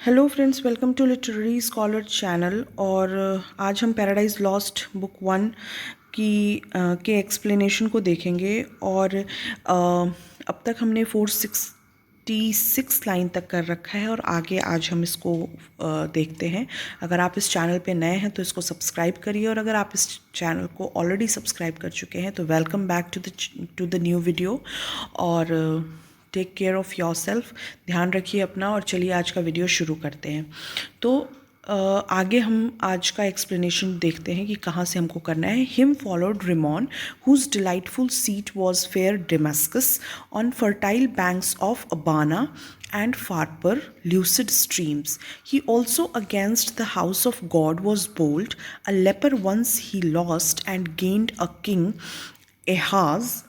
Hello friends, welcome to literary scholar channel. और आज हम पैराडाइज लॉस्ट बुक 1 के एक्सप्लेनेशन को देखेंगे। और अब तक हमने 466 लाइन तक कर रखा है और आगे आज हम इसको देखते हैं। अगर आप इस चैनल पे नए हैं तो इसको सब्सक्राइब करिए, और अगर आप इस चैनल को ऑलरेडी सब्सक्राइब कर चुके हैं तो welcome back to the new video. और take care of yourself, ध्यान रखिए अपना। और चलिए आज का वीडियो शुरू करते हैं। तो आगे हम आज का एक्सप्लेनेशन देखते हैं कि कहाँ से हमको करना है। Him followed Rimmon whose delightful seat was fair Damascus on fertile banks of Abbana and farther lucid streams. He also against the house of God was bold. A leper once he lost and gained a king, Ahaz,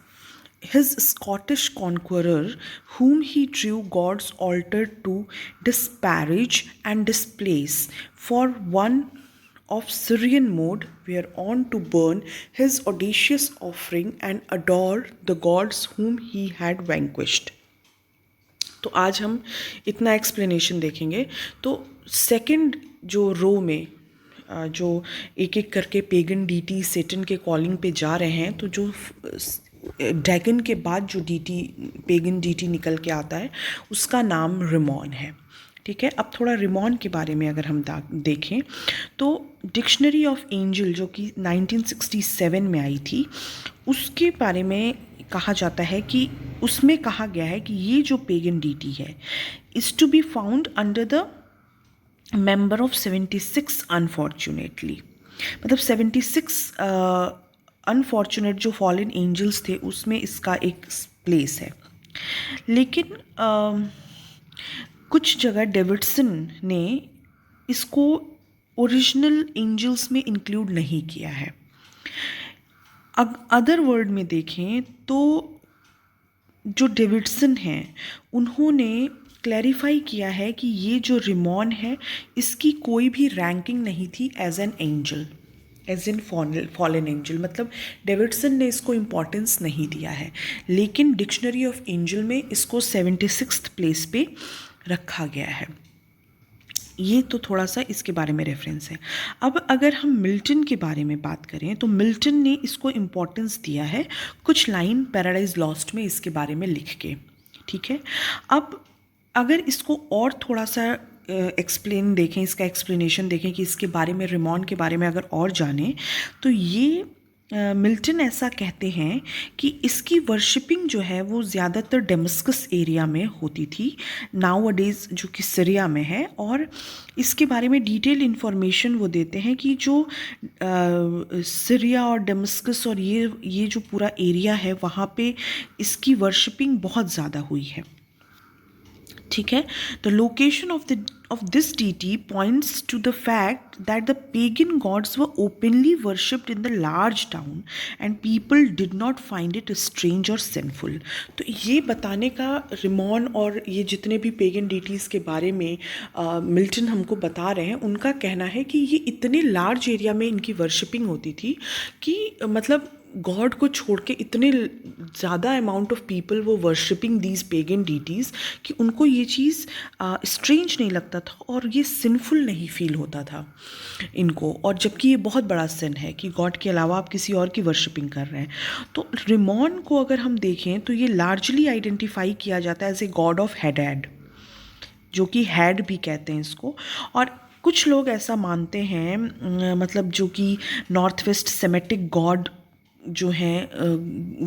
his Scottish conqueror, whom he drew God's altar to disparage and displace, for one of Syrian mode, whereon to burn his audacious offering and adore the gods whom he had vanquished. तो आज हम इतना explanation देखेंगे। तो second जो रो में जो एक एक करके पेगन डीटी सेटन के कॉलिंग पे जा रहे हैं, तो जो ड्रैगन के बाद जो डीटी पेगन डीटी निकल के आता है उसका नाम रिमॉन है। ठीक है, अब थोड़ा रिमॉन के बारे में अगर हम देखें तो डिक्शनरी ऑफ एंजल जो कि 1967 में आई थी, उसके बारे में कहा जाता है कि उसमें कहा गया है कि ये जो पेगन डीटी है is to be found under the member of 76 unfortunately. मतलब 76 अनफॉर्चुनेट जो फॉलन एंजल्स थे उसमें इसका एक प्लेस है। लेकिन कुछ जगह डेविडसन ने इसको ओरिजिनल एंजल्स में इंक्लूड नहीं किया है। अदर वर्ड में देखें तो जो डेविडसन हैं उन्होंने क्लैरिफाई किया है कि ये जो रिमॉन है इसकी कोई भी रैंकिंग नहीं थी as an angel, as in fallen angel. मतलब डेविडसन ने इसको इम्पॉर्टेंस नहीं दिया है, लेकिन डिक्शनरी ऑफ एंजल में इसको 76th प्लेस पे रखा गया है। ये तो थोड़ा सा इसके बारे में रेफरेंस है। अब अगर हम मिल्टन के बारे में बात करें तो मिल्टन ने इसको इम्पोर्टेंस दिया है कुछ लाइन पैराडाइज लॉस्ट में इसके बारे में लिख के। ठीक है, अब अगर इसको और थोड़ा सा एक्सप्लेन देखें, इसका एक्सप्लेनेशन देखें कि इसके बारे में, रिमॉन के बारे में अगर और जानें तो ये मिल्टन ऐसा कहते हैं कि इसकी वर्शिपिंग जो है वो ज़्यादातर डेमस्कस एरिया में होती थी, नाउ अडेज़ जो कि सीरिया में है। और इसके बारे में डिटेल इन्फॉर्मेशन वो देते हैं कि जो सीरिया और डेमस्कस और ये जो पूरा एरिया है वहाँ पे इसकी वर्शिपिंग बहुत ज़्यादा हुई है। ठीक है, the location of this deity points to the fact that the pagan gods were openly worshipped in the large town and people did not find it strange or sinful. तो ये बताने का रिमॉन और ये जितने भी पेगन डीटीज़ के बारे में मिल्टन हमको बता रहे हैं, उनका कहना है कि ये इतने लार्ज एरिया में इनकी वर्शिपिंग होती थी कि मतलब गॉड को छोड़ के इतने ज़्यादा अमाउंट ऑफ पीपल वो वर्शिपिंग दीज पेगन डीटीज़ कि उनको ये चीज़ स्ट्रेंज नहीं लगता था और ये सिनफुल नहीं फील होता था इनको। और जबकि ये बहुत बड़ा सिन है कि गॉड के अलावा आप किसी और की वर्शिपिंग कर रहे हैं। तो रिमॉन को अगर हम देखें तो ये लार्जली आइडेंटिफाई किया जाता है as a god of head, जो कि हेड भी कहते हैं इसको। और कुछ लोग ऐसा मानते हैं, मतलब जो कि नॉर्थ वेस्ट सेमेटिक गॉड जो हैं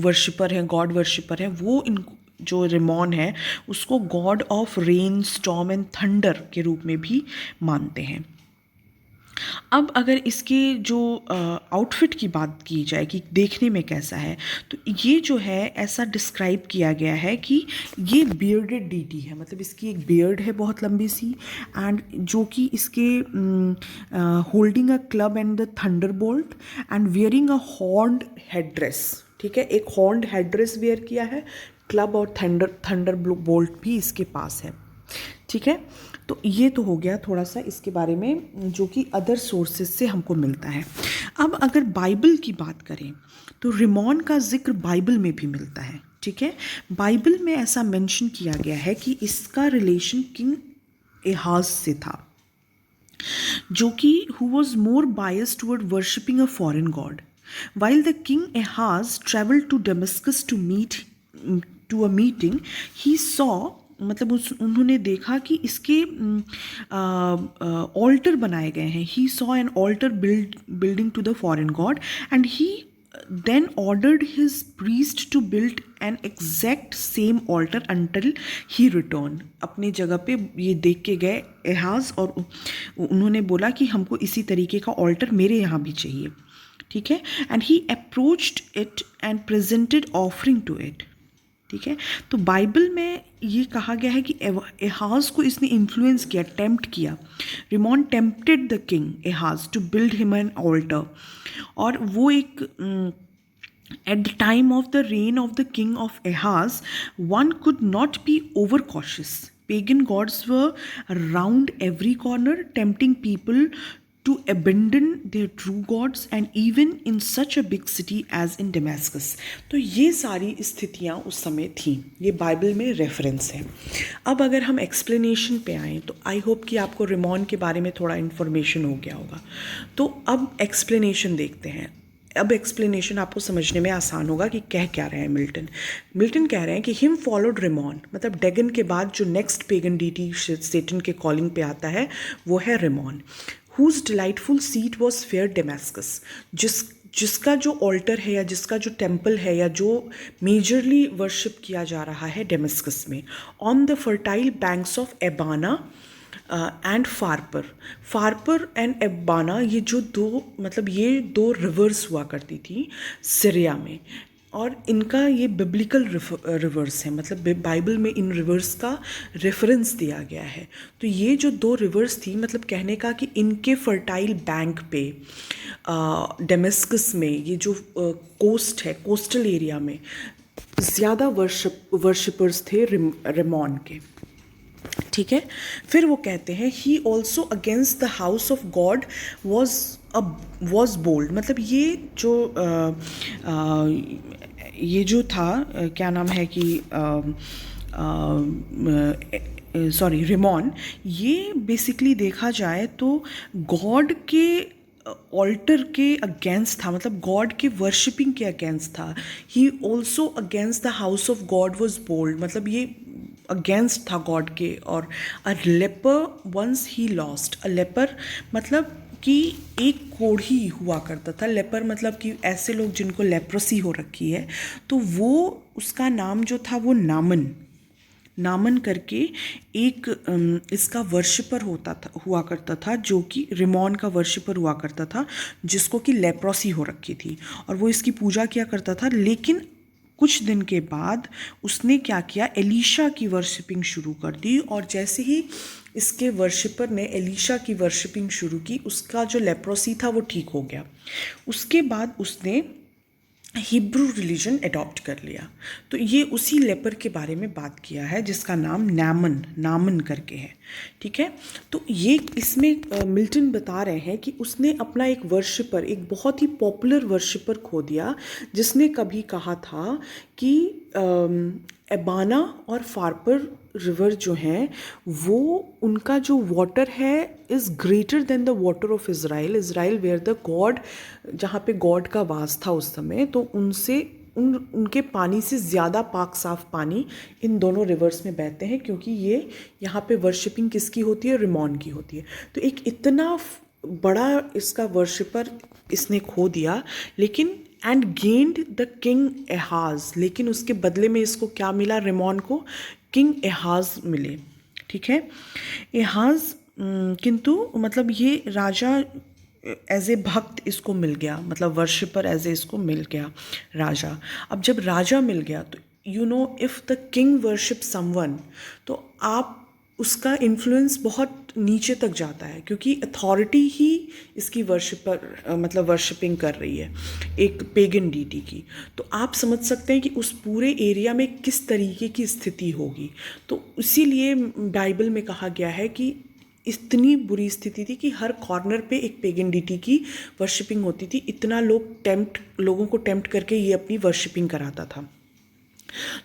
वर्शिपर हैं, गॉड वर्शिपर हैं, वो इन जो रिमॉन है उसको God of rain, storm and thunder के रूप में भी मानते हैं। अब अगर इसके जो आउटफिट की बात की जाए कि देखने में कैसा है, तो ये जो है ऐसा डिस्क्राइब किया गया है कि ये बियर्डेड डीटी है। मतलब इसकी एक बियर्ड है बहुत लंबी सी, एंड जो कि इसके holding a club and the thunder bolt and wearing a horned head dress. ठीक है, एक हॉर्न्ड हेड ड्रेस वियर किया है, क्लब और थंडर बोल्ट भी इसके पास है। ठीक है, तो ये तो हो गया थोड़ा सा इसके बारे में जो कि अदर सोर्सेज से हमको मिलता है। अब अगर बाइबल की बात करें तो रिमॉन का जिक्र बाइबल में भी मिलता है। ठीक है, बाइबल में ऐसा मेंशन किया गया है कि इसका रिलेशन किंग एहाज से था, जो कि who was more biased toward worshipping a foreign god. While the king Ahaz traveled to Damascus to a meeting, he saw, मतलब उन्होंने देखा कि इसके ऑल्टर बनाए गए हैं. He saw an altar building to the foreign god, and he then ordered his priest to build an exact same altar until he returned. अपने जगह पे ये देख के गए एहाज, और उन्होंने बोला कि हमको इसी तरीके का ऑल्टर मेरे यहाँ भी चाहिए. ठीक है. And he approached it and presented offering to it. ठीक है. तो बाइबल में ये कहा गया है कि एहाज को इसने इन्फ्लुएंस किया, टेम्प्ट किया. Rimmon tempted the king Ahaz to build him an altar. और वो एक at the time of the reign of the king of Ahaz, one could not be overcautious. Pagan gods were around every corner, tempting people to abandon their true gods, and even in such a big city as in Damascus. तो ये सारी स्थितियाँ उस समय थीं. ये Bible में reference है. अब अगर हम एक्सप्लेनेशन पे आएँ तो आई होप कि आपको रिमॉन के बारे में थोड़ा इन्फॉर्मेशन हो गया होगा. तो अब एक्सप्लेनेशन देखते हैं. अब एक्सप्लेनेशन आपको समझने में आसान होगा कि कह क्या रहे हैं मिल्टन. मिल्टन कह रहे हैं कि हिम फॉलोड रिमॉन, मतलब डेगन के बाद जो नेक्स्ट पेगन डीटी सेटन के कॉलिंग पे आता है वो है Rimmon. Whose delightful seat was fair Damascus, जिसका जो ऑल्टर है या जिसका जो टेम्पल है या जो मेजरली वर्शिप किया जा रहा है डेमस्कस में, on the fertile banks of Abbana and Pharphar and Abbana, ये जो दो, मतलब ये दो रिवर्स हुआ करती थी सीरिया में, और इनका ये बिब्लिकल रिवर्स है, मतलब बाइबल में इन रिवर्स का रेफरेंस दिया गया है. तो ये जो दो रिवर्स थी, मतलब कहने का कि इनके फर्टाइल बैंक पे डेमस्कस में, ये जो कोस्ट है, कोस्टल एरिया में ज़्यादा वर्शिपर्स थे रिमॉन के. ठीक है. फिर वो कहते हैं he also against the house of God was bold, मतलब ये जो था क्या नाम है कि सॉरी रिमॉन, ये बेसिकली देखा जाए तो गॉड के ऑल्टर के अगेंस्ट था, मतलब गॉड के वर्शिपिंग के अगेंस्ट था. He also against the house of God was bold, मतलब ये अगेंस्ट था गॉड के. और a leper once he lost, a leper मतलब कि एक कोढ़ी हुआ करता था. लेपर मतलब कि ऐसे लोग जिनको लेप्रोसी हो रखी है, तो वो उसका नाम जो था वो नामन करके एक इसका वर्शिपर हुआ करता था, जो कि रिमॉन का वर्शिपर हुआ करता था, जिसको कि लेप्रोसी हो रखी थी, और वो इसकी पूजा किया करता था. लेकिन कुछ दिन के बाद उसने क्या किया, एलीशा की वर्शिपिंग शुरू कर दी, और जैसे ही इसके वर्शिपर ने एलीशा की वर्शिपिंग शुरू की, उसका जो लेप्रोसी था वो ठीक हो गया. उसके बाद उसने हिब्रू रिलीजन अडॉप्ट कर लिया. तो ये उसी लेपर के बारे में बात किया है जिसका नाम नामन करके है. ठीक है. तो ये इसमें मिल्टन बता रहे हैं कि उसने अपना एक वर्शिपर, एक बहुत ही पॉपुलर वर्शिपर खो दिया, जिसने कभी कहा था कि एबाना और फारपर रिवर जो हैं वो, उनका जो वाटर है is greater than the water of Israel where the God, जहाँ पे गॉड का वास था उस समय, तो उनके पानी से ज़्यादा पाक साफ पानी इन दोनों रिवर्स में बहते हैं, क्योंकि ये यहाँ पे वर्शिपिंग किसकी होती है, रिमॉन की होती है. तो एक इतना बड़ा इसका वर्शिपर इसने खो दिया. लेकिन एंड गेन्ड द किंग एहाज, लेकिन उसके बदले में इसको क्या मिला, रिमॉन को किंग एहाज मिले. ठीक है. एहाज किंतु मतलब ये राजा एज ए भक्त इसको मिल गया, मतलब वर्शिपर एज ए इसको मिल गया राजा. अब जब राजा मिल गया तो you know if the king worship someone, तो आप उसका इन्फ्लुएंस बहुत नीचे तक जाता है, क्योंकि अथॉरिटी ही इसकी मतलब वर्शिपिंग कर रही है एक पेगन डीटी की. तो आप समझ सकते हैं कि उस पूरे एरिया में किस तरीके की स्थिति होगी. तो इसीलिए बाइबल में कहा गया है कि इतनी बुरी स्थिति थी कि हर कॉर्नर पे एक पेगन डीटी की वर्शिपिंग होती थी. इतना लोगों को टेम्प्ट करके ये अपनी वर्शिपिंग कराता था.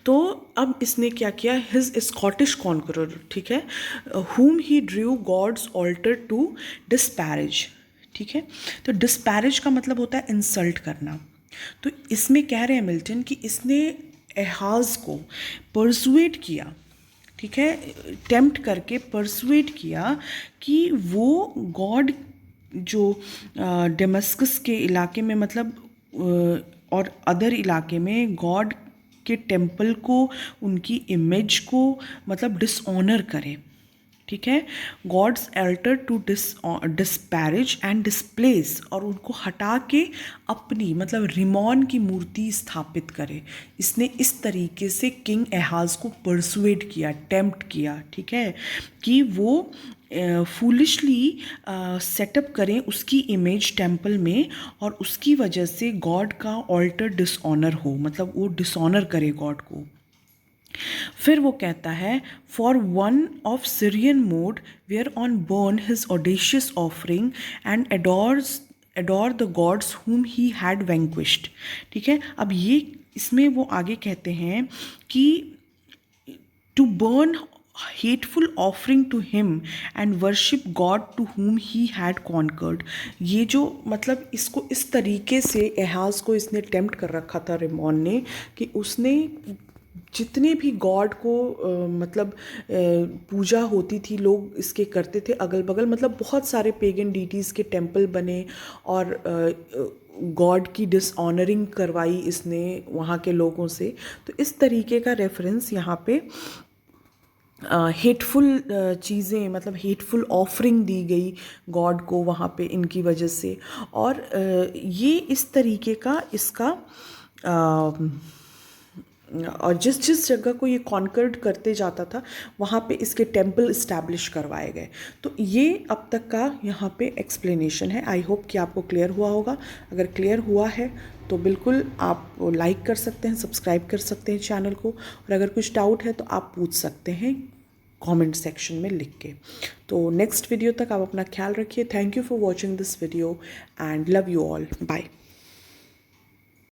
तो अब इसने क्या किया, हिज स्कॉटिश कॉन्करर, ठीक है, whom he drew God's altar to disparage, ठीक है। तो डिस्पैरेज का मतलब होता है इंसल्ट करना। तो इसमें कह रहे हैं मिल्टन कि इसने एहाज को परसुएट किया, ठीक है, टेम्प्ट करके परसुएट किया कि वो गॉड जो डेमस्कस के इलाके में, मतलब और अदर इलाके में गॉड के टेम्पल को, उनकी इमेज को मतलब डिसऑनर करे, ठीक है। God's altar to disparage and displace, और उनको हटा के अपनी मतलब रिमॉन की मूर्ति स्थापित करे। इसने इस तरीके से किंग एहाज को परसुएट किया, टेम्प्ट किया, ठीक है, कि वो फूलिशली सेटअप करें उसकी इमेज टेम्पल में, और उसकी वजह से गॉड का ऑल्टर डिसऑनर हो, मतलब वो डिसऑनर करे गॉड को। फिर वो कहता है, for one of Syrian mode where on burn his audacious offering and adore the gods whom he had वैंक्विश्ड, ठीक है। अब ये इसमें वो आगे कहते हैं कि to burn hateful offering to him and worship God to whom he had conquered। ये जो मतलब इसको इस तरीके से एहाज को इसने टेम्प्ट कर रखा था रिमॉन ने, कि उसने जितने भी गॉड को मतलब पूजा होती थी, लोग इसके करते थे अगल बगल, मतलब बहुत सारे पेगन डीटीज़ के टेम्पल बने, और गॉड की डिसऑनरिंग करवाई इसने वहाँ के लोगों से। तो इस तरीके का रेफरेंस यहाँ पे हेटफुल चीज़ें, मतलब हेटफुल ऑफरिंग दी गई गॉड को वहाँ पे इनकी वजह से। और ये इस तरीके का इसका और जिस जिस जगह को ये कॉन्कर्ड करते जाता था वहाँ पे इसके टेम्पल इस्टेब्लिश करवाए गए। तो ये अब तक का यहाँ पे एक्सप्लेनेशन है। आई होप कि आपको क्लियर हुआ होगा। अगर क्लियर हुआ है तो बिल्कुल आप लाइक कर सकते हैं, सब्सक्राइब कर सकते हैं चैनल को, और अगर कुछ डाउट है तो आप पूछ सकते हैं कमेंट सेक्शन में लिख के। तो नेक्स्ट वीडियो तक आप अपना ख्याल रखिए। Thank you for watching this video and love you all. Bye.